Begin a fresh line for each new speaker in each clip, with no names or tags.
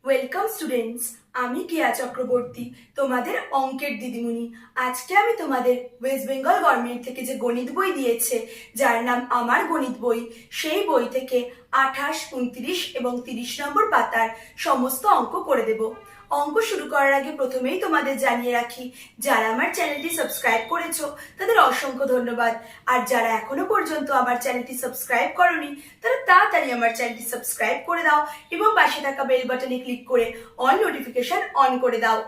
Welcome students. আমি কেয়া চক্রবর্তী, তোমাদের অঙ্কের দিদিমণি। আজকে আমি তোমাদের ওয়েস্ট বেঙ্গল গভর্নমেন্ট থেকে যে গণিত বই দিয়েছে, যার নাম আমার গণিত বই, সেই বই থেকে 28, 29 এবং 30 নম্বর পাতার সমস্ত অঙ্ক করে দেব। অঙ্ক শুরু করার আগে প্রথমেই তোমাদের জানিয়ে রাখি, যারা আমার চ্যানেলটি সাবস্ক্রাইব করেছো তাদের অসংখ্য ধন্যবাদ। আর যারা এখনো পর্যন্ত আমার চ্যানেলটি সাবস্ক্রাইব করোনি, তারা তাড়াতাড়ি আমার চ্যানেলটি সাবস্ক্রাইব করে দাও এবং পাশে থাকা বেল বাটনে ক্লিক করে অল নোটিফিকেশন অন করে দাও।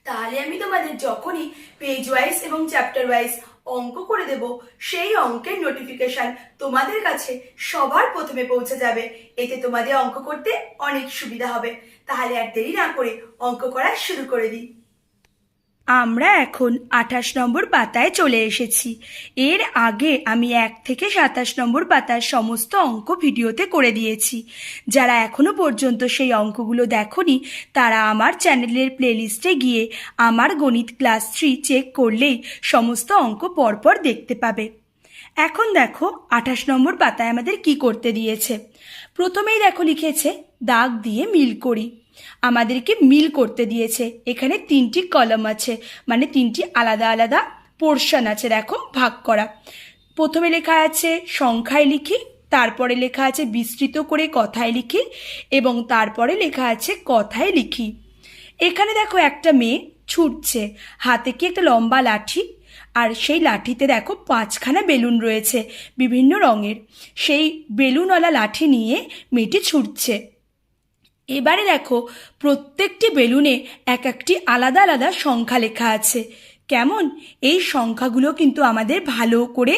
তাহলে আমি তোমাদের যখনই পেজ ওয়াইজ এবং চ্যাপ্টার ওয়াইজ অঙ্ক করে দেব, সেই অঙ্কের নোটিফিকেশন তোমাদের কাছে সবার প্রথমে পৌঁছে যাবে। এতে তোমাদের অঙ্ক করতে অনেক সুবিধা হবে। তাহলে আর দেরি না করে অঙ্ক করা শুরু করে দিই। আমরা এখন 28 নম্বর পাতায় চলে এসেছি। এর আগে আমি 1 থেকে 27 নম্বর পাতার সমস্ত অঙ্ক ভিডিওতে করে দিয়েছি। যারা এখনো পর্যন্ত সেই অঙ্কগুলো দেখোনি, তারা আমার চ্যানেলের প্লেলিস্টে গিয়ে আমার গণিত ক্লাস 3 চেক করলেই সমস্ত অঙ্ক পরপর দেখতে পাবে। এখন দেখো 28 নম্বর পাতায় আমাদের কি করতে দিয়েছে। প্রথমেই দেখো লিখেছে দাগ দিয়ে মিল করি। আমাদেরকে মিল করতে দিয়েছে। এখানে 3টি কলাম আছে, মানে 3টি আলাদা আলাদা পোর্শন আছে, দেখো ভাগ করা। প্রথমে লেখা আছে সংখ্যায় লিখি, তারপরে লেখা আছে বিস্তৃত করে কথায় লিখি, এবং তারপরে লেখা আছে কথায় লিখি। এখানে দেখো একটা মেয়ে ছুটছে, হাতে কি একটা লম্বা লাঠি, আর সেই লাঠিতে দেখো 5খানা বেলুন রয়েছে বিভিন্ন রঙের। সেই বেলুনওয়ালা লাঠি নিয়ে মেয়েটি ছুটছে। এবারে দেখো প্রত্যেকটি বেলুনে এক একটি আলাদা আলাদা সংখ্যা লেখা আছে। কেমন? এই সংখ্যাগুলো কিন্তু আমাদের ভালো করে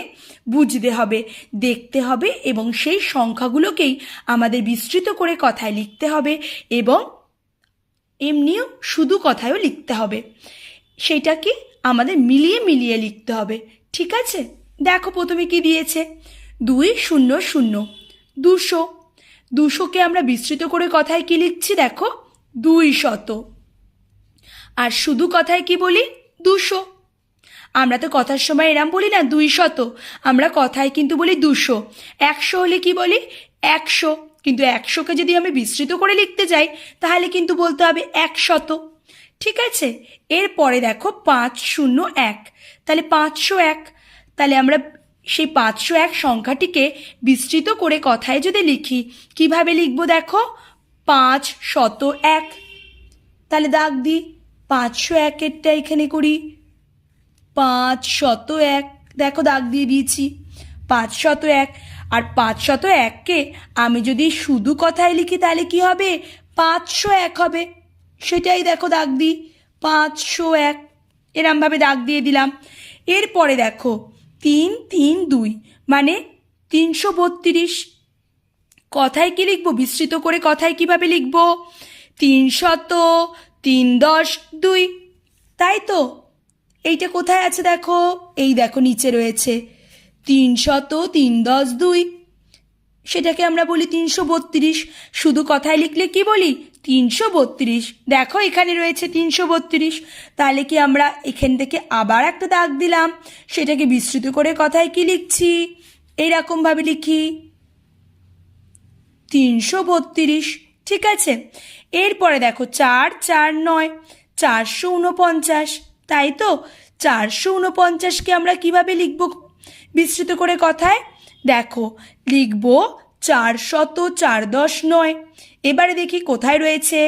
বুঝতে হবে, দেখতে হবে, এবং সেই সংখ্যাগুলোকেই আমাদের বিস্তৃত করে কথায় লিখতে হবে, এবং এমনিও শুধু কথায়ও লিখতে হবে। সেটা কি আমাদের মিলিয়ে মিলিয়ে লিখতে হবে। ঠিক আছে, দেখো প্রথমে কি দিয়েছে, 200, 200। 200কে আমরা বিস্তৃত করে কথায় কি লিখছি, দেখো 200। আর শুধু কথায় কি বলি, 200। আমরা তো কথার সময় এরম বলি না 200, আমরা কথায় কিন্তু বলি 200। 100 হলে কি বলি, 100। কিন্তু 100কে যদি আমি বিস্তৃত করে লিখতে যাই, তাহলে কিন্তু বলতে হবে 100। ঠিক আছে, এরপরে দেখো 501, তাহলে 501। তাহলে আমরা সেই 501 সংখ্যাটিকে বিস্তৃত করে কথায় যদি লিখি, কিভাবে লিখবো দেখো, 501। তাহলে দাগ দিই, 501-এরটা এখানে করি, 501, দেখো দাগ দিয়ে দিয়েছি 501। আর 501কে আমি যদি শুধু কথায় লিখি, তাহলে কি হবে, 501 হবে। সেটাই দেখো দাগ দিই, 501, এরমভাবে দাগ দিয়ে দিলাম। এরপরে দেখো 332, মানে 332। কথায় কি লিখবো, বিস্তৃত করে কথায় কিভাবে লিখবো, 300, 310, 2। তাই তো, এইটা কোথায় আছে দেখো, এই দেখো নিচে রয়েছে 300, 310, 2। সেটাকে আমরা বলি 332। শুধু কথায় লিখলে কি বলি, 332। দেখো এখানে রয়েছে 332। তাহলে কি আমরা এখান থেকে আবার একটা দাগ দিলাম, সেটাকে বিস্তৃত করে কথায় কি লিখছি, এইরকমভাবে লিখি 332। ঠিক আছে, এরপরে দেখো 4, 4, 9, 449। তাই তো, 449কে আমরা কিভাবে লিখব বিস্তৃত করে কথায়, দেখো লিখবো 400, 410, 9। এবারে দেখি কোথায় রয়েছে,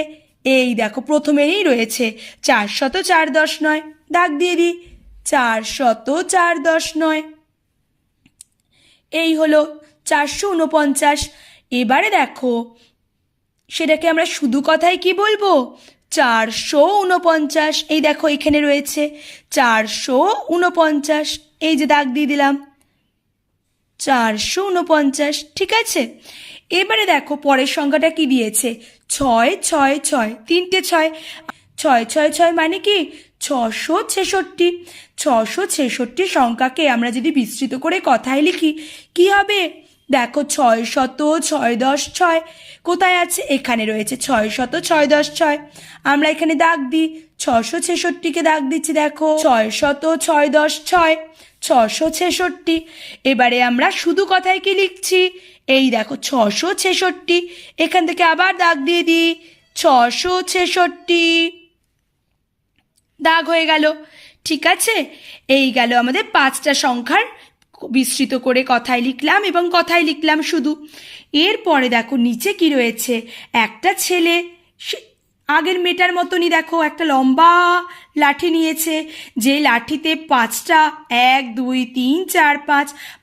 এই দেখো প্রথমেই রয়েছে 400, 410, 9। দাগ দিয়ে দিই, 400, 410, 9। এই হলো 449। এবারে দেখো সেটাকে আমরা শুধু কথায় কি বলবো, 449। এই দেখো এখানে রয়েছে 449, এই যে দাগ দিয়ে দিলাম 449। ঠিক আছে, এবারে দেখো পরের সংখ্যাটা কি দিয়েছে, 666, 3টে 6। 666 মানে কি, 666। 666 সংখ্যাকে আমরা যদি বিস্তৃত করে কথায় লিখি, কি হবে, দেখো 600, 610, 6। কোথায় আছে, এখানে রয়েছে 600, 610, 6। আমরা এখানে দাগ দিই, 666কে দাগ দিচ্ছি, দেখো 600, 610, 6, 666। এবারে আমরা শুধু কথায় কি লিখছি, এই দেখো 666। এখান থেকে আবার দাগ দিয়ে দিই, 666, 610, 6। 666 সংখ্যাকে আমরা বিস্তৃত করে কথায় লিখি, কি হবে, দেখো 600, 610, 6। কোথায় আছে, এখানে রয়েছে 600, 610, 6। আমরা এখানে দাগ দিই, 600, 610, 6। আমরা শুধু কথায় কি লিখছি, এই দেখো 666। 666। দাগ হয়ে গেল। ঠিক আছে, এই গেল আমাদের 5টা সংখ্যার বিস্তৃত করে কথায় লিখলাম এবং কথায় লিখলাম শুধু। এরপরে দেখো নিচে কি রয়েছে, একটা ছেলে আগের মেয়েটার মতনই দেখো একটা লম্বা লাঠি নিয়েছে, যে লাঠিতে 5টা 1 2 3 4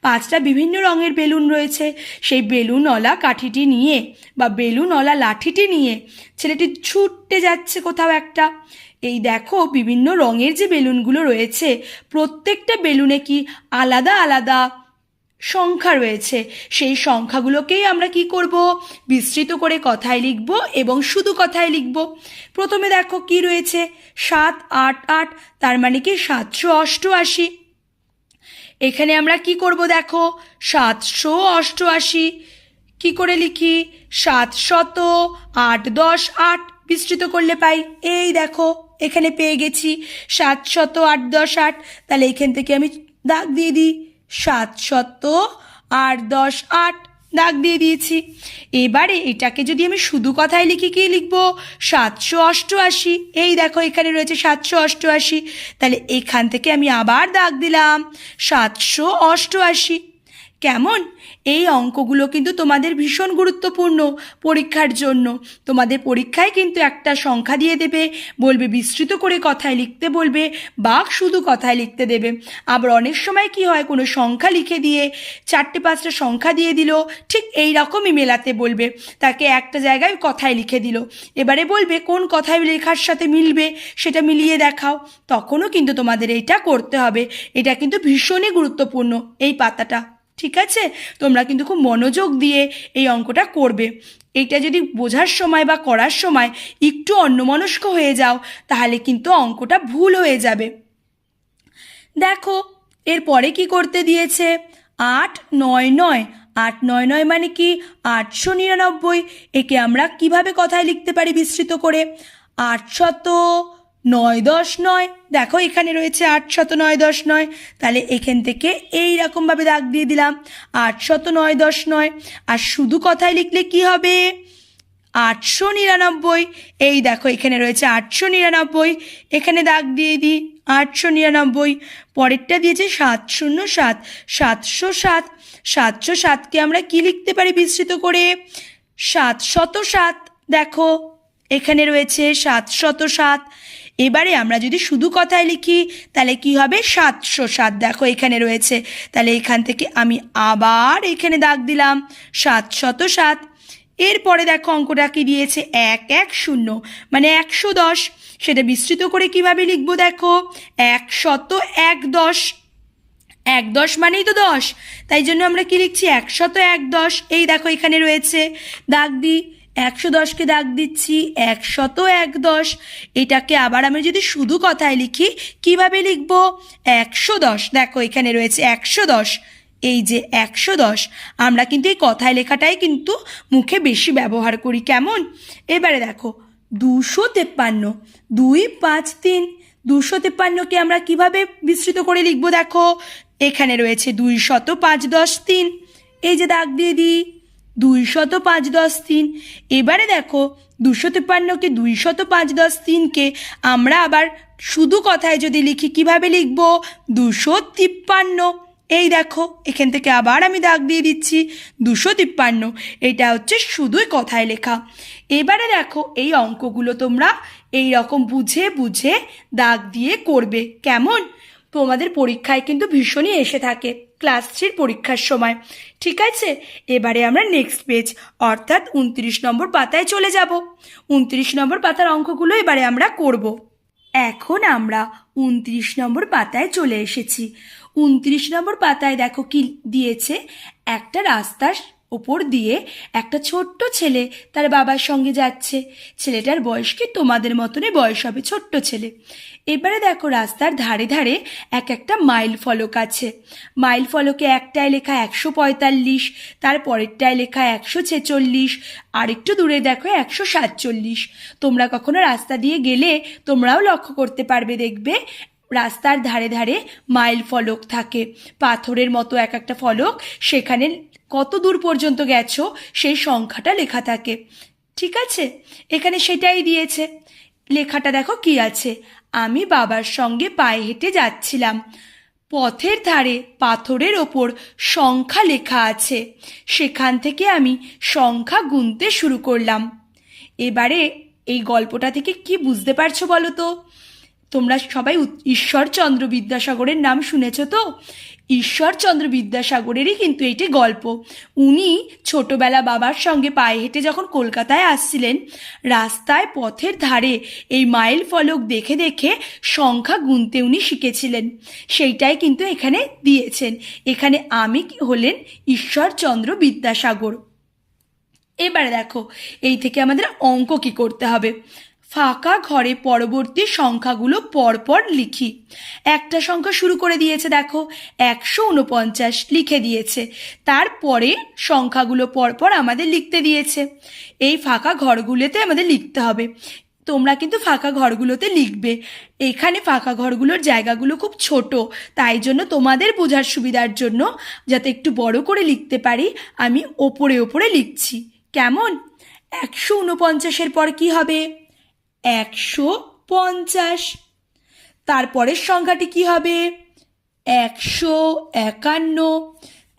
5টা বিভিন্ন রঙের বেলুন রয়েছে। সেই বেলুনওয়ালা কাঠিটি নিয়ে বা বেলুনওয়ালা লাঠিটি নিয়ে ছেলেটি ছুটতে যাচ্ছে কোথাও একটা। এই দেখো বিভিন্ন রঙের যে বেলুনগুলো রয়েছে, প্রত্যেকটা বেলুনে কি আলাদা আলাদা সংখ্যা রয়েছে। সেই সংখ্যাগুলোকেই আমরা কি করব, বিস্তৃত করে কথায় লিখব এবং শুধু কথায় লিখব। প্রথমে দেখো কি রয়েছে, 7 8 8, তার মানে কি 788। এখানে আমরা কি করব দেখো, 788 কি করে লিখি, 700 8 10 8 বিস্তৃত করলে পাই। এই দেখো এখানে পেয়ে গেছি 700 8 10 8। তাহলে এখান থেকে আমি দাগ দিয়ে দিই, 700 8 10 8 দাগ দিয়ে দিয়েছি। এবারে এটাকে যদি আমি শুধু কথায় লিখি, কি লিখবো, 788। এই দেখো এখানে রয়েছে 788। তাহলে এখান থেকে আমি আবার দাগ দিলাম 788। কেমন? এই অঙ্কগুলো কিন্তু তোমাদের ভীষণ গুরুত্বপূর্ণ পরীক্ষার জন্য। তোমাদের পরীক্ষায় কিন্তু একটা সংখ্যা দিয়ে দেবে, বলবে বিস্তৃত করে কথায় লিখতে বলবে বা শুধু কথায় লিখতে দেবে। আবার অনেক সময় কি হয়, কোনো সংখ্যা লিখে দিয়ে 4টে 5টা সংখ্যা দিয়ে দিল, ঠিক এই রকমই মেলাতে বলবে, তাকে একটা জায়গায় কথায় লিখে দিল, এবারে বলবে কোন কথায় লেখার সাথে মিলবে সেটা মিলিয়ে দেখাও। তখনও কিন্তু তোমাদের এইটা করতে হবে। এটা কিন্তু ভীষণই গুরুত্বপূর্ণ এই পাতাটা। ঠিক আছে, তোমরা কিন্তু খুব মনোযোগ দিয়ে এই অঙ্কটা করবে। এইটা যদি বোঝার সময় বা করার সময় একটু অন্যমনস্ক হয়ে যাও, তাহলে কিন্তু অঙ্কটা ভুল হয়ে যাবে। দেখো এরপরে কি করতে দিয়েছে, 8 9 9। 8 9 9 মানে কি 899। একে আমরা কিভাবে কথায় লিখতে পারি বিস্তৃত করে, 800 9 10 9। দেখো এখানে রয়েছে 800 9 10 9। তাহলে এখান থেকে এই রকমভাবে দাগ দিয়ে দিলাম 800 9 10 9। আর শুধু কথায় লিখলে কি হবে, 899। এই দেখো এখানে রয়েছে 899, এখানে দাগ দিয়ে দিই 899। পরেরটা দিয়েছে 707। 707, 707কে আমরা কি লিখতে পারি বিস্তৃত করে, 707। দেখো এখানে রয়েছে 707। এবারে আমরা যদি শুধু কথায় লিখি তাহলে কি হবে, 707। দেখো এখানে রয়েছে, তাহলে এখান থেকে আমি আবার এখানে দাগ দিলাম 707। এরপরে দেখো অঙ্কটা কি দিয়েছে, 110 মানে 110। সেটা বিস্তৃত করে কিভাবে লিখবো, দেখো 110। 110 মানেই তো 10, তাই জন্য আমরা কি লিখছি, 110। এই দেখো এখানে রয়েছে, দাগ দিই 110কে দাগ দিচ্ছি 110। এটাকে আবার আমি যদি শুধু কথায় লিখি কিভাবে লিখবো, 110। দেখো এখানে রয়েছে 110। এই যে 110, আমরা কিন্তু এই কথায় লেখাটাই কিন্তু মুখে বেশি ব্যবহার করি। কেমন? এবারে দেখো 253। 2 5 3। 253কে আমরা কিভাবে বিস্তৃত করে লিখবো, দেখো এখানে রয়েছে 200 5 10 3। এই যে দাগ দিয়ে দিই 200 5 10 3। এবারে দেখো 253কে 200 5 10 3কে আমরা আবার শুধু কথায় যদি লিখি কিভাবে লিখবো, 253। এই দেখো এখান থেকে আবার আমি দাগ দিয়ে দিচ্ছি 253। এটা হচ্ছে শুধুই কথায় লেখা। এবারে দেখো এই অঙ্কগুলো তোমরা এই রকম বুঝে বুঝে দাগ দিয়ে করবে। কেমন? তোমাদের পরীক্ষায় কিন্তু ভীষণই এসে থাকে ক্লাস 3 পরীক্ষার সময়। ঠিক আছে, এবারে আমরা নেক্সট পেজ অর্থাৎ 29 নম্বর পাতায় চলে যাব। 29 নম্বর পাতার অঙ্কগুলো এবারে আমরা করব। এখন আমরা 29 নম্বর পাতায় চলে এসেছি। 29 নম্বর পাতায় দেখো কি দিয়েছে, একটা রাস্তার ওপর দিয়ে একটা ছোট্ট ছেলে তার বাবার সঙ্গে যাচ্ছে। ছেলেটার বয়স কি তোমাদের মতনই বয়স হবে, ছোট্ট ছেলে। এবারে দেখো রাস্তার ধারে ধারে একটা মাইল ফলক আছে। মাইল ফলকে একটায় লেখা 145, তার পরেরটায় লেখা 146, আর একটু দূরে দেখো 147। তোমরা কখনো রাস্তা দিয়ে গেলে তোমরাও লক্ষ্য করতে পারবে, দেখবে রাস্তার ধারে ধারে মাইল ফলক থাকে, পাথরের মতো একটা ফলক, সেখানে কত দূর পর্যন্ত গেছো সেই সংখ্যাটা লেখা থাকে। ঠিক আছে, এখানে সেটাই দিয়েছে। লেখাটা দেখো কি আছে, আমি বাবার সঙ্গে পায়ে হেঁটে যাচ্ছিলাম, পথের ধারে পাথরের ওপর সংখ্যা লেখা আছে, সেখান থেকে আমি সংখ্যা গুনতে শুরু করলাম। এবারে এই গল্পটা থেকে কি বুঝতে পারছো বলো তো? তোমরা সবাই ঈশ্বরচন্দ্র বিদ্যাসাগরের নাম শুনেছ তো? ঈশ্বরচন্দ্র বিদ্যাসাগরেরই কিন্তু এইটি গল্প। উনি ছোটবেলা বাবার সঙ্গে পায়ে হেঁটে যখন কলকাতায় আসছিলেন, রাস্তায় পথের ধারে এই মাইল ফলক দেখে দেখে সংখ্যা গুনতে উনি শিখেছিলেন। সেইটাই কিন্তু এখানে দিয়েছেন। এখানে আমি হলেন ঈশ্বরচন্দ্র বিদ্যাসাগর। এবারে দেখো, এই থেকে আমাদের অঙ্ক কি করতে হবে। ফাঁকা ঘরে পরবর্তী সংখ্যাগুলো পরপর লিখি। একটা সংখ্যা শুরু করে দিয়েছে, দেখো 149 লিখে দিয়েছে। তারপরে সংখ্যাগুলো পরপর আমাদের লিখতে দিয়েছে। এই ফাঁকা ঘরগুলোতে আমাদের লিখতে হবে। তোমরা কিন্তু ফাঁকা ঘরগুলোতে লিখবে। এখানে ফাঁকা ঘরগুলোর জায়গাগুলো খুব ছোট, তাই জন্য তোমাদের বোঝার সুবিধার জন্য, যাতে একটু বড় করে লিখতে পারি, আমি ওপরে ওপরে লিখছি। কেমন? 149-এর পর কি হবে? 150। তারপরের সংখ্যাটি কি হবে? 151।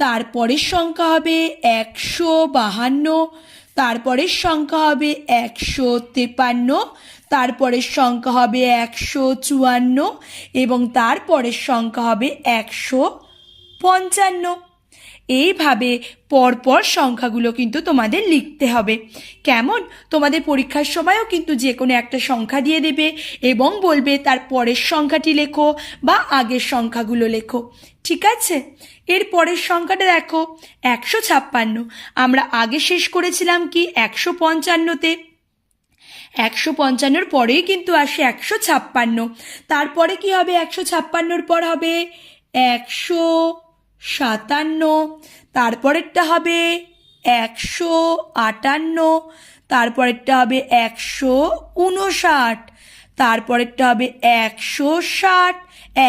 তারপরের সংখ্যা হবে 152। তারপরের সংখ্যা হবে 153। তারপরের সংখ্যা হবে 154 এবং তারপরের সংখ্যা হবে 155। এইভাবে পরপর সংখ্যাগুলো কিন্তু তোমাদের লিখতে হবে। কেমন? তোমাদের পরীক্ষার সময়ও কিন্তু যে কোনো একটা সংখ্যা দিয়ে দেবে এবং বলবে তার পরের সংখ্যাটি লেখো বা আগের সংখ্যাগুলো লেখো। ঠিক আছে? এর পরের সংখ্যাটা দেখো 156। আমরা আগে শেষ করেছিলাম কি 155-তে। 155-র পরেই কিন্তু আসে 156। তারপরে কি হবে? 156-র পর হবে 157। তারপরেরটা হবে 158। তারপরেরটা হবে 159। তারপরেরটা হবে 160।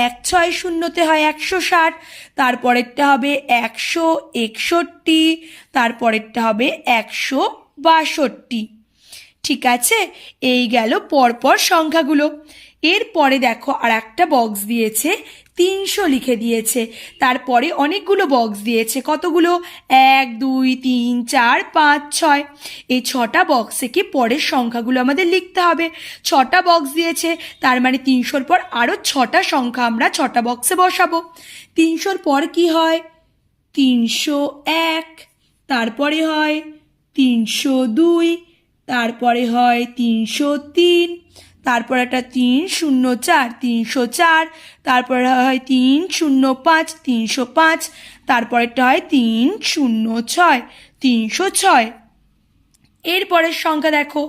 160-তে হয় 160। তারপরেরটা হবে 161। তারপরেরটা হবে 162। ঠিক আছে? এই গেল পরপর সংখ্যাগুলো। এরপরে দেখো আর একটা বক্স দিয়েছে, 300 লিখে দিয়েছে। তারপরে অনেকগুলো বক্স দিয়েছে। কতগুলো? 1 2 3 4 5 6। এই 6টা বক্সে কি পরের সংখ্যাগুলো আমাদের লিখতে হবে। 6টা বক্স দিয়েছে, তার মানে 300-র পর আরও 6টা সংখ্যা আমরা 6টা বক্সে বসাবো। 300-র পর কি হয়? 301। তারপরে হয় 302। তারপরে হয় 303। তারপর একটা 304, 304। তারপরে হয় 305, 305। তারপরেরটা হয় 306, 306। এরপরের সংখ্যা দেখো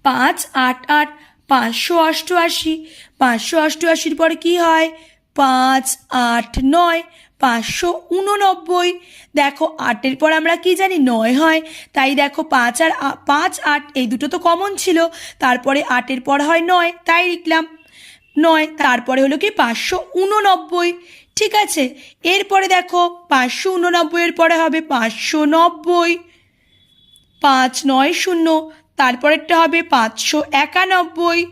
588, 588। 588-র পরে কি হয়? 589, 589। দেখো 8-এর পর আমরা কি জানি? 9 হয়। তাই দেখো 5 আর 5 8 এই দুটো তো কমন ছিল। তারপরে 8-এর পর হয় 9, তাই লিখলাম 9। তারপরে হলো কি 589। ঠিক আছে? এরপরে দেখো 589-এর পরে হবে 590, 590। তারপরেরটা হবে 591,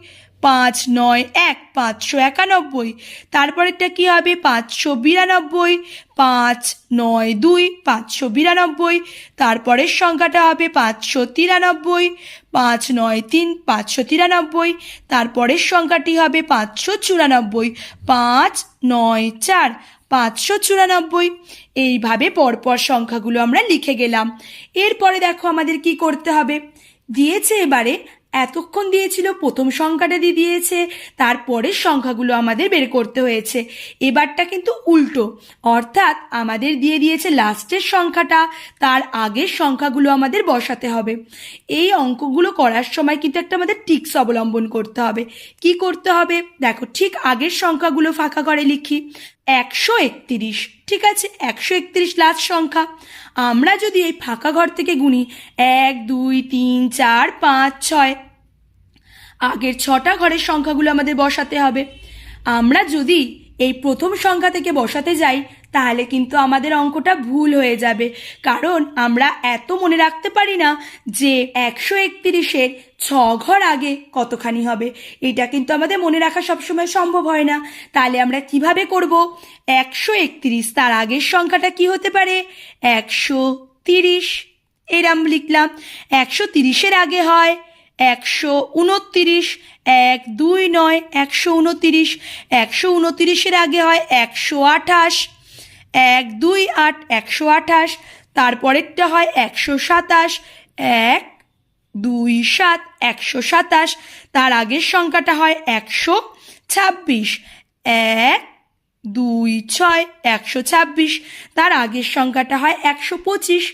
591, 591। তারপরেরটা কি হবে? 592, 592, 592। তারপরের সংখ্যাটা হবে 593, 593, 593। তারপরের সংখ্যাটি হবে 594, 594, 594। এইভাবে পরপর সংখ্যাগুলো আমরা লিখে গেলাম। এরপরে দেখো আমাদের কি করতে হবে। দিয়েছে এবারে, এতক্ষণ দিয়েছিল প্রথম সংখ্যাটা দিয়ে দিয়েছে, তারপরের সংখ্যাগুলো আমাদের বের করতে হয়েছে। এবারটা কিন্তু উল্টো, অর্থাৎ আমাদের দিয়ে দিয়েছে লাস্টের সংখ্যাটা, তার আগের সংখ্যাগুলো আমাদের বসাতে হবে। এই অঙ্কগুলো করার সময় কিন্তু একটা আমাদের টিক্স অবলম্বন করতে হবে। কি করতে হবে? দেখো, ঠিক আগের সংখ্যাগুলো ফাঁকা করে লিখি। 131। ঠিক আছে? 131 লাস্ট সংখ্যা। আমরা যদি এই ফাঁকা ঘর থেকে গুনি 1 2 3 4 5 6, আগের 6টা ঘরের সংখ্যাগুলো আমাদের বসাতে হবে। আমরা যদি এই প্রথম সংখ্যা থেকে বসাতে যাই, তাহলে কিন্তু আমাদের অঙ্কটা ভুল হয়ে যাবে, কারণ আমরা এত মনে রাখতে পারি না যে 131-এর 6 ঘর আগে কতখানি হবে। এটা কিন্তু আমাদের মনে রাখা সবসময় সম্ভব হয় না। তাহলে আমরা কিভাবে করব? 131 তার আগের সংখ্যাটা কি হতে পারে? 130। এরম লিখলাম। 130-এর আগে হয় 129, 1 2 9 129। 129-এর আগে হয় 128, 1 2 8 128। তারপরেরটা হয় 127, 1 2 7 127। তার আগের সংখ্যাটা হয় 126, 1 2 6 126। তার আগের সংখ্যাটা হয় 125,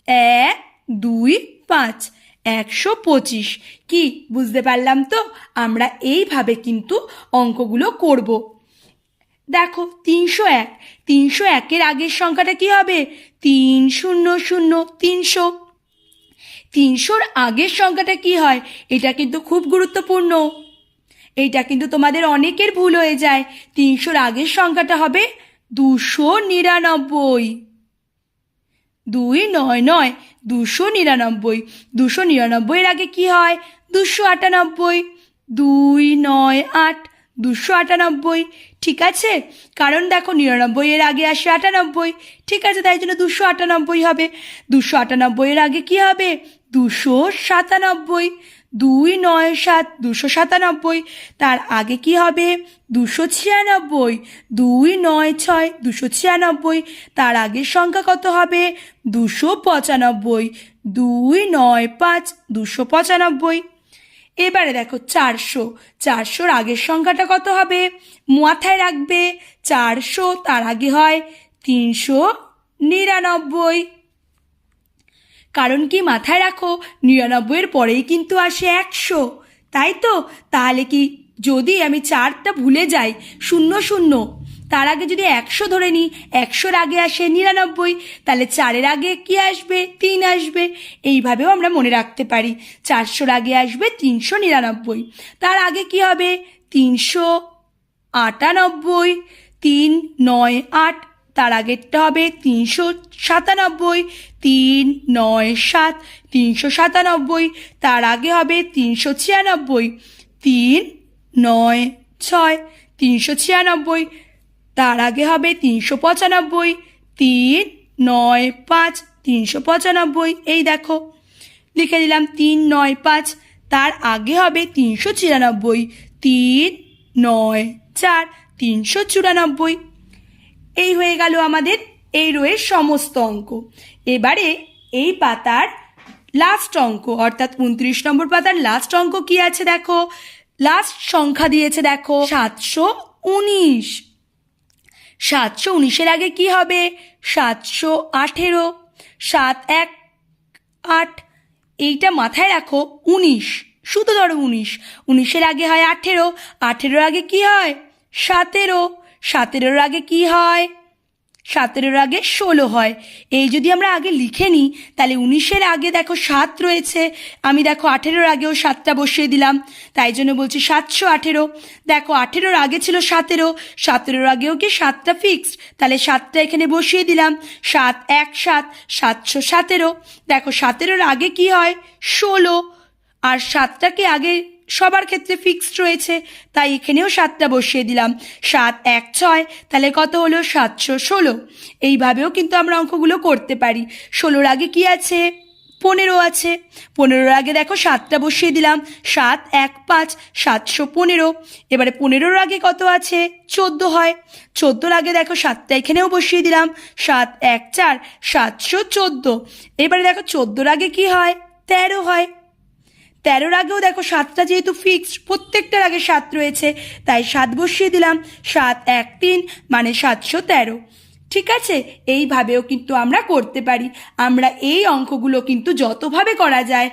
1 2 5 125। কি বুঝতে পারলাম তো? আমরা এইভাবে কিন্তু অঙ্কগুলো করব। দেখো 301, 301-এর আগের সংখ্যাটা কি হবে? 3 0 0 300। 300-র আগের সংখ্যাটা কি হয়? এটা কিন্তু খুব গুরুত্বপূর্ণ। এইটা কিন্তু তোমাদের অনেকের ভুল হয়ে যায়। 300-র আগের সংখ্যাটা হবে 299। 2 9 9 299। 299-এর আগে কি হয়? 298। 2 9 8 298। ঠিক আছে, কারণ দেখো 99-এর আগে আসে 98। ঠিক আছে, তাই জন্য 298 হবে। 298-এর আগে কি হবে? 297। 2 9 7 297। তার আগে কি হবে? 296। 2 9 6 296। তার আগের সংখ্যা কত হবে? 295। 2 9 5 295। এবারে দেখো 400। 400-র আগের সংখ্যাটা কত হবে? মাথায় রাখবে 400 তার আগে হয় 399। কারণ কি মাথায় রাখো, 99-এর পরেই কিন্তু আসে 100, তাই তো? তাহলে কি যদি আমি 4টা ভুলে যাই, 0 0, তার আগে যদি 100 ধরে নিই, 100-র আগে আসে 99, তাহলে 4-এর আগে কি আসবে? 3 আসবে। এইভাবেও আমরা মনে রাখতে পারি। 400-র আগে আসবে 399। তার আগে কি হবে? 398। 3 9 8। তার আগেরটা হবে 397। 3 9 7 397। তার আগে হবে 396। 3 9 6 396। তার আগে হবে 395। 3 9 5 395। এই দেখো লিখে দিলাম 3 9 5। তার আগে হবে 394। 3 9 4 394। এই হয়ে গেল আমাদের এই রোয়ের সমস্ত অঙ্ক। এবারে এই পাতার লাস্ট অঙ্ক, অর্থাৎ 29 নম্বর পাতার লাস্ট অঙ্ক কি আছে দেখো। লাস্ট সংখ্যা দিয়েছে দেখো 719। 719-এর আগে কি হবে? 718। 7 1 8। এইটা মাথায় রাখো 19, শুধু ধরো 19। 19-এর আগে হয় 18। 18-র আগে কি হয়? 17। 17-র আগে কি হয়? 17-র আগে 16 হয়। এই যদি আমরা আগে লিখে নিই, তাহলে 19-এর আগে দেখো 7 রয়েছে। আমি দেখো 18-র আগেও 7টা বসিয়ে দিলাম, তাই জন্য বলছি 718। দেখো 18-র আগে ছিল 17। 17-র আগেও কি 7টা ফিক্সড, তাহলে 7টা এখানে বসিয়ে দিলাম। 7 1 7 717। দেখো 17-র আগে কি হয়? 16। আর 7টাকে আগে সবার ক্ষেত্রে ফিক্সড রয়েছে, তাই এখানেও 7টা বসিয়ে দিলাম। 7 1 6। তাহলে কত হলো? 716। এইভাবেও কিন্তু আমরা অঙ্কগুলো করতে পারি। 16-র আগে কি আছে? 15 আছে। 15-র আগে দেখো 7টা বসিয়ে দিলাম। 7 1 5 715। এবারে 15-র আগে কত আছে? 14 হয়। 14-র আগে দেখো 7টা এখানেও বসিয়ে দিলাম। 7 1 4 714। এবারে দেখো 14-র আগে কি হয়? 13 হয়। 13-র আগেও দেখো 7টা যেহেতু ফিক্সড, প্রত্যেকটার আগে 7 রয়েছে, তাই 7 বসিয়ে দিলাম। 7 1 3 মানে 713। ঠিক আছে, এইভাবেও কিন্তু আমরা করতে পারি। আমরা এই অঙ্কগুলো কিন্তু যতভাবে করা যায়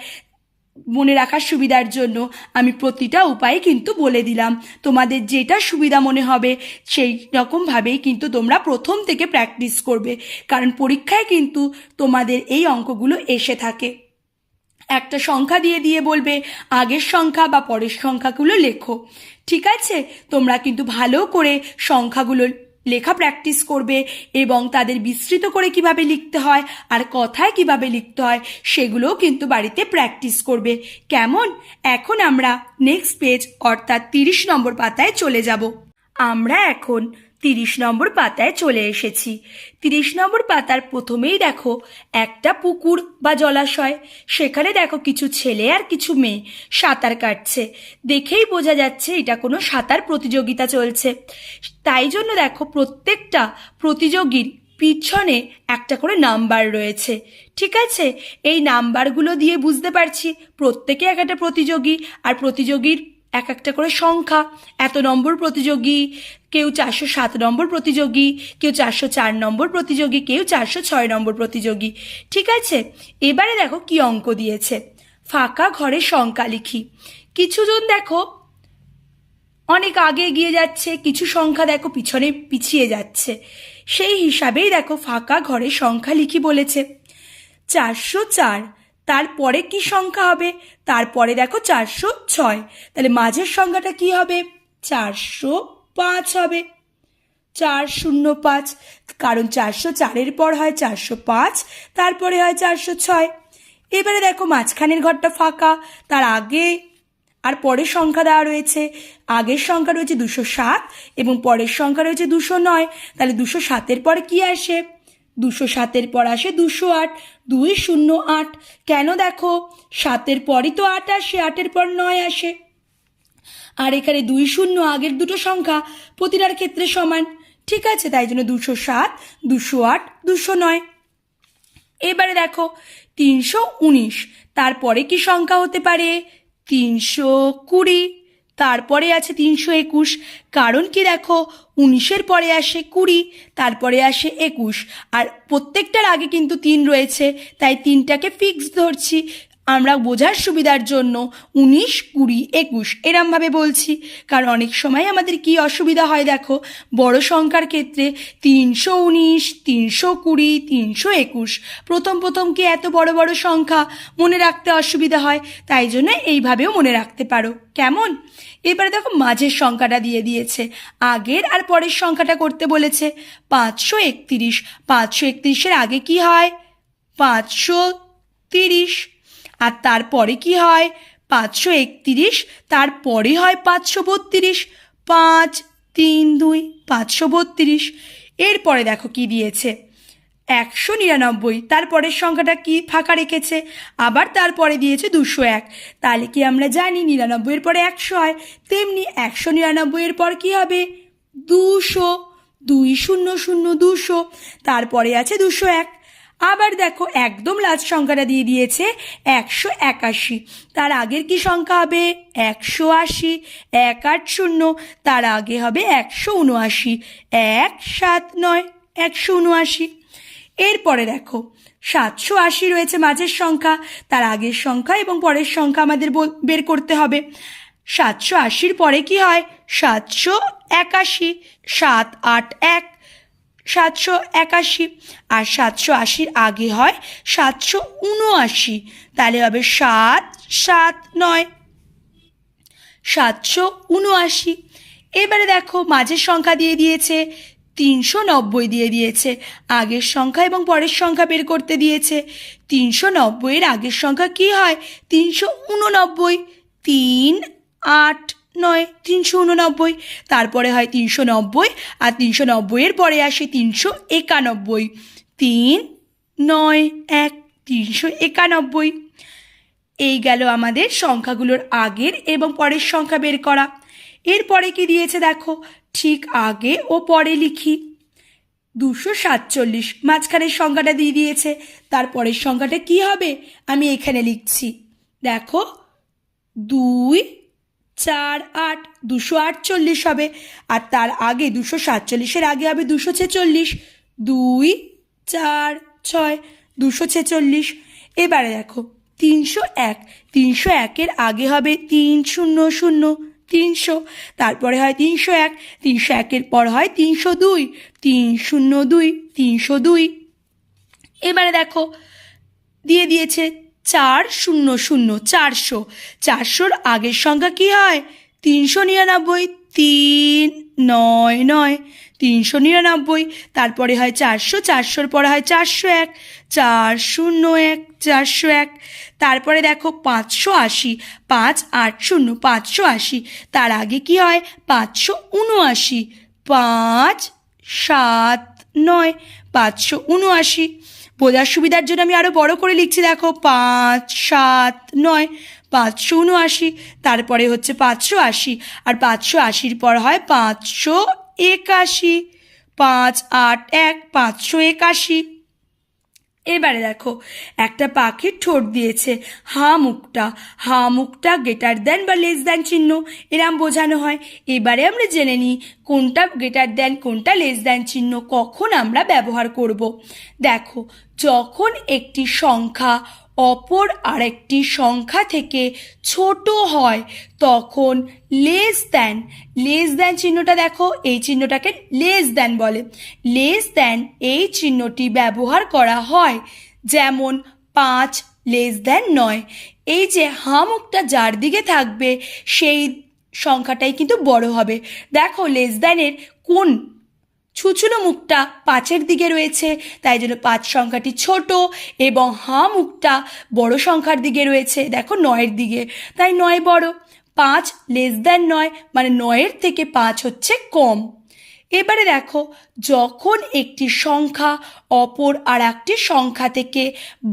মনে রাখার সুবিধার জন্য আমি প্রতিটা উপায় কিন্তু বলে দিলাম। তোমাদের যেটা সুবিধা মনে হবে সেই রকমভাবেই কিন্তু তোমরা প্রথম থেকে প্র্যাকটিস করবে, কারণ পরীক্ষায় কিন্তু তোমাদের এই অঙ্কগুলো এসে থাকে। একটা সংখ্যা দিয়ে দিয়ে বলবে আগের সংখ্যা বা পরের সংখ্যাগুলো লেখো। ঠিক আছে, তোমরা কিন্তু ভালো করে সংখ্যাগুলো লেখা প্র্যাকটিস করবে এবং তাদের বিস্তৃত করে কিভাবে লিখতে হয় আর কথায় কিভাবে লিখতে হয় সেগুলোও কিন্তু বাড়িতে প্র্যাকটিস করবে। কেমন? এখন আমরা নেক্সট পেজ অর্থাৎ 30 নম্বর পাতায় চলে যাব। আমরা এখন 30 নম্বর পাতায় চলে এসেছি। 30 নম্বর পাতার প্রথমেই দেখো একটা পুকুর বা জলাশয়, সেখানে দেখো কিছু ছেলে আর কিছু মেয়ে সাঁতার কাটছে। দেখেই বোঝা যাচ্ছে এটা কোনো সাঁতার প্রতিযোগিতা চলছে। তাই জন্য দেখো প্রত্যেকটা প্রতিযোগীর পিছনে একটা করে নাম্বার রয়েছে। ঠিক আছে, এই নাম্বারগুলো দিয়ে বুঝতে পারছি প্রত্যেকে এক একটা প্রতিযোগী, আর প্রতিযোগীর এক একটা করে সংখ্যা। এত নম্বর প্রতিযোগী, কেউ 407 নম্বর প্রতিযোগী, কেউ 404 নম্বর প্রতিযোগী, কেউ 406 নম্বর প্রতিযোগী। ঠিক আছে, এবারে দেখো কি অঙ্ক দিয়েছে। ফাঁকা ঘরে সংখ্যা লিখি। কিছুজন দেখো অনেক আগে এগিয়ে যাচ্ছে, কিছু সংখ্যা দেখো পিছনে পিছিয়ে যাচ্ছে। সেই হিসাবেই দেখো ফাঁকা ঘরে সংখ্যা লিখি বলেছে। 404, তারপরে কি সংখ্যা হবে? তারপরে দেখো 406, তাহলে মাঝের সংখ্যাটা কি হবে? 405 হবে। 405, কারণ 404-এর পর হয় 405, তারপরে হয় 406। এবারে দেখো মাঝখানের ঘরটা ফাঁকা, তার আগে আর পরের সংখ্যা দেওয়া রয়েছে। আগের সংখ্যা রয়েছে 207 এবং পরের সংখ্যা রয়েছে 209। তাহলে 207-এর পরে কি আসে? 207-এর পর আসে 208, 208। কেন? দেখো 7-এর পরই তো 8 আসে, 8-এর পর 9 আসে। আর এখানে 20 আগের দুটো সংখ্যা প্রতিটার ক্ষেত্রে সমান। ঠিক আছে, তাই জন্য 207, 208, 209। এবারে দেখো 319, তারপরে কি সংখ্যা হতে পারে? 320, তারপরে আছে 321। কারণ কি? দেখো 19-এর পরে আসে 20, তারপরে আসে 21, আর প্রত্যেকটার আগে কিন্তু 3 রয়েছে, তাই 3টাকে ফিক্স ধরছি আমরা বোঝার সুবিধার জন্য। 19, 20, 21 এরমভাবে বলছি। কারণ অনেক সময় আমাদের কি অসুবিধা হয় দেখো বড় সংখ্যার ক্ষেত্রে, 319, 320, 321 প্রথম প্রথম কি এত বড় বড় সংখ্যা মনে রাখতে অসুবিধা হয়, তাই জন্য এইভাবেও মনে রাখতে পারো। কেমন? এবারে দেখো মাঝের সংখ্যাটা দিয়ে দিয়েছে, আগের আর পরের সংখ্যাটা করতে বলেছে। 531, 531-এর আগে কি হয়? 530, আর তারপরে কি হয়? 531, তারপরে হয় 532, 5, 3, 2, 532। এরপরে দেখো কি দিয়েছে? 199, তারপরের সংখ্যাটা কি ফাঁকা রেখেছে, আবার তারপরে দিয়েছে 201। তাহলে কি আমরা জানি 99-এর পরে 100 হয়, তেমনি 199-এর পর কি হবে? 200, 200, 200, তারপরে আছে 201। আবার দেখো একদম লাস্ট সংখ্যাটা দিয়ে দিয়েছে 181, তার আগের কি সংখ্যা হবে? 180, 180, তার আগে হবে 179, 179, 179। এরপরে দেখো 780 রয়েছে মাঝের সংখ্যা, তার আগের সংখ্যা এবং পরের সংখ্যা আমাদের বের করতে হবে। 780-র পরে কি হয়? 781, 781, 781, আর 780-র আগে হয় 779, তাহলে হবে 779, 779। এবারে দেখো মাঝের সংখ্যা দিয়ে দিয়েছে 390 দিয়ে দিয়েছে, আগের সংখ্যা এবং পরের সংখ্যা বের করতে দিয়েছে। 390-এর আগের সংখ্যা কি হয়? 389, 3, 8, 9, 389, তারপরে হয় 390, আর 390-এর পরে আসে 391, 3, 9, 1, 391। এই গেল আমাদের সংখ্যাগুলোর আগের এবং পরের সংখ্যা বের করা। এরপরে কি দিয়েছে দেখো, ঠিক আগে ও পরে লিখি। 247, মাঝখানের সংখ্যাটা দিয়ে দিয়েছে, তারপরের সংখ্যাটা কি হবে আমি এখানে লিখছি। দেখো 2, 4, 8, 248 হবে, আর তার আগে 247-এর আগে হবে 246, 2, 4, 6, 246। এবারে দেখো 301, 301-এর আগে হবে 300, 300, তারপরে হয় 301, 301-এর পর হয় 302, 302, 302। এবারে দেখো দিয়ে দিয়েছে 400, 400, 400-র আগের সংখ্যা কি হয়? 399, 399, 399, তারপরে হয় 400, 400-র পরে হয় 401, 401, 401, তারপরে দেখো 580, 580, 580, তার আগে কি হয় 579, 579, 579। বোঝার সুবিধার জন্য আমি আরও বড় করে লিখছি, দেখো 579, 579, তারপরে হচ্ছে 580, আর 580-র পর হয় 581, 581, 581। এবারে দেখো একটা পাখির ঠোঁট দিয়েছে, হা মুখটা গ্রেটার দেন বা লেস দেন চিহ্ন এরম বোঝানো হয়। এবারে আমরা জেনে নিই কোনটা গ্রেটার দেন কোনটা লেস দেন চিহ্ন কখন আমরা ব্যবহার করব। দেখো, যখন একটি সংখ্যা অপর আরেকটি সংখ্যা থেকে ছোট হয় তখন লেস দেন চিহ্নটা, দেখো এই চিহ্নটাকে লেস দেন বলে। লেস দেন এই চিহ্নটি ব্যবহার করা হয়, যেমন 5 লেস দেন 9। এই যে মুখটা যার দিকে থাকবে সেই সংখ্যাটাই কিন্তু বড় হবে। দেখো লেস দেনের কোন ছুচুলো মুখটা 5-এর দিকে রয়েছে, তাই জন্য 5 সংখ্যাটি ছোট, এবং মুখটা বড় সংখ্যার দিকে রয়েছে, দেখো 9-এর দিকে, তাই 9 বড়। 5 লেস দেন 9 মানে 9-এর থেকে 5 হচ্ছে কম। এবারে দেখো, যখন একটি সংখ্যা অপর আর একটি সংখ্যা থেকে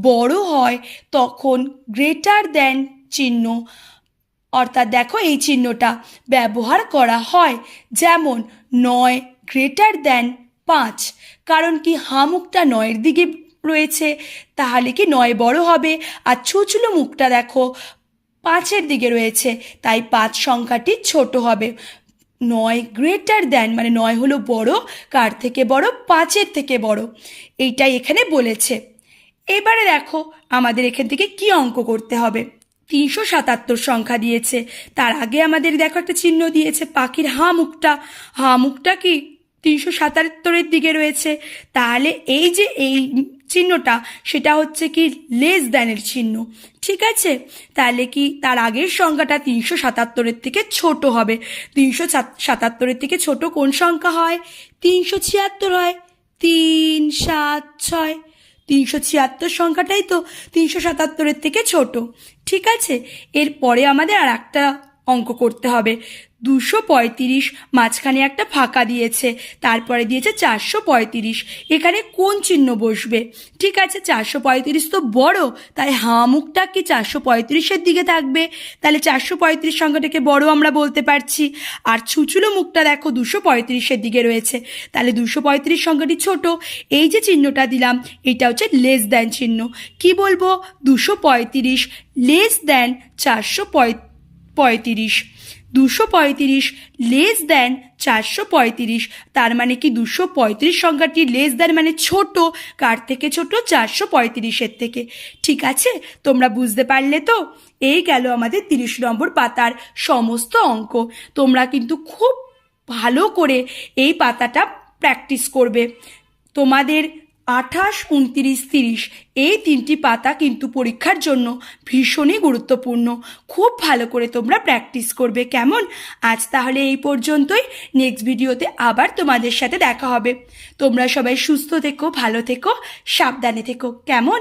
বড় হয় তখন গ্রেটার দেন চিহ্ন, অর্থাৎ দেখো এই চিহ্নটা ব্যবহার করা হয়, যেমন 9 গ্রেটার দেন 5, কারণ কি মুখটা 9-এর দিকে রয়েছে, তাহলে কি 9 বড় হবে, আর ছুচলো মুখটা দেখো 5-এর দিকে রয়েছে, তাই 5 সংখ্যাটি ছোট হবে। 9 গ্রেটার দেন মানে 9 হলো বড়, কার থেকে বড়, 5-এর থেকে বড়, এইটাই এখানে বলেছে। এবারে দেখো আমাদের এখান থেকে কি অঙ্ক করতে হবে। 377 সংখ্যা দিয়েছে, তার আগে আমাদের দেখো একটা চিহ্ন দিয়েছে পাখির মুখটা কি 377-এর দিকে রয়েছে, তাহলে এই যে এই চিহ্নটা সেটা হচ্ছে কি লেস দ্যানের চিহ্ন, ঠিক আছে। তাহলে কি তার আগের সংখ্যাটা 377-এর থেকে ছোট হবে। 377-এর থেকে ছোট কোন সংখ্যা হয়, 376 হয়। 3, 7, 6, 376 সংখ্যাটাই তো 377-এর থেকে ছোট, ঠিক আছে। এরপরে আমাদের আর একটা অঙ্ক করতে হবে। 235, মাঝখানে একটা ফাঁকা দিয়েছে, তারপরে দিয়েছে 435, এখানে কোন চিহ্ন বসবে, ঠিক আছে। 435 তো বড়, তাই মুখটা কি 435-এর দিকে থাকবে, তাহলে 435 সংখ্যাটাকে বড় আমরা বলতে পারছি। আর ছুচুলো মুখটা দেখো 235-এর দিকে রয়েছে, তাহলে 235 সংখ্যাটি ছোট, এই যে চিহ্নটা দিলাম এটা হচ্ছে লেস দেন চিহ্ন। কি বলবো, 235 লেস দেন 435, 235 লেস দেন 435, তার মানে কি 235 সংখ্যাটি লেস দেন মানে ছোট, কার থেকে ছোট, 435-এর থেকে, ঠিক আছে। তোমরা বুঝতে পারলে তো। এই গেল আমাদের 30 নম্বর পাতার সমস্ত অঙ্ক। তোমরা কিন্তু খুব ভালো করে এই পাতাটা প্র্যাকটিস করবে। তোমাদের 28, 29, 30 এই 3টি পাতা কিন্তু পরীক্ষার জন্য ভীষণই গুরুত্বপূর্ণ। খুব ভালো করে তোমরা প্র্যাকটিস করবে, কেমন। আজ তাহলে এই পর্যন্তই, নেক্সট ভিডিওতে আবার তোমাদের সাথে দেখা হবে। তোমরা সবাই সুস্থ থেকো, ভালো থেকো, সাবধানে থেকো, কেমন।